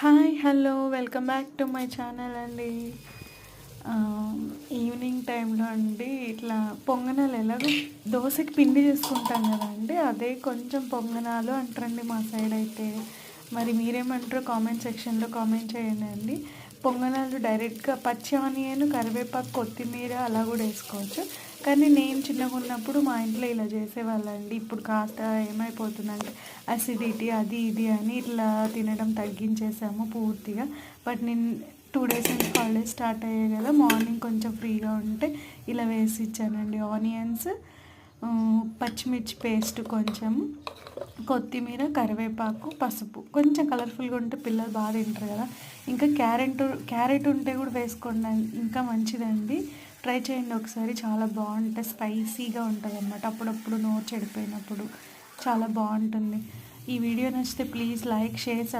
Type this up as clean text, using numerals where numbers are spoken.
Hi hello welcome back to my channel అండి. Evening టైంలో అండి ఇట్లా పొంగనాలు ఎలాగో దోశకి పిండి చేసుకుంటాం కదండి, అదే కొంచెం పొంగనాలు అంటారండి మా సైడ్ అయితే. మరి మీరేమంటారో కామెంట్ సెక్షన్లో కామెంట్ చేయండి అండి. పొంగనాలు డైరెక్ట్గా పచ్చి ఆనియన్, కరివేపాకు, కొత్తిమీర అలా కూడా వేసుకోవచ్చు. కానీ నేను చిన్నగా ఉన్నప్పుడు మా ఇంట్లో ఇలా చేసేవాళ్ళండి. ఇప్పుడు కాస్త ఏమైపోతుందంటే అసిడిటీ అది ఇది అని ఇట్లా తినడం తగ్గించేసాము పూర్తిగా. బట్ నేను 2 days నుంచి హాలిడేస్ స్టార్ట్ అయ్యాయి కదా, మార్నింగ్ కొంచెం ఫ్రీగా ఉంటే ఇలా వేసి ఇచ్చానండి. ఆనియన్స్, పచ్చిమిర్చి పేస్ట్ కొంచెం, కొత్తిమీర, కరివేపాకు, పసుపు కొంచెం కలర్ఫుల్గా ఉంటే పిల్లలు బాగా తింటారు కదా. ఇంకా క్యారెట్ ఉంటే కూడా వేసుకోండి, ఇంకా మంచిదండి. ట్రై చేయండి ఒకసారి, చాలా బాగుంటుంది. స్పైసీగా ఉంటుంది అన్నమాట. అప్పుడప్పుడు నోరు చెడిపోయినప్పుడు చాలా బాగుంటుంది. ఈ వీడియో నచ్చితే ప్లీజ్ లైక్, షేర్,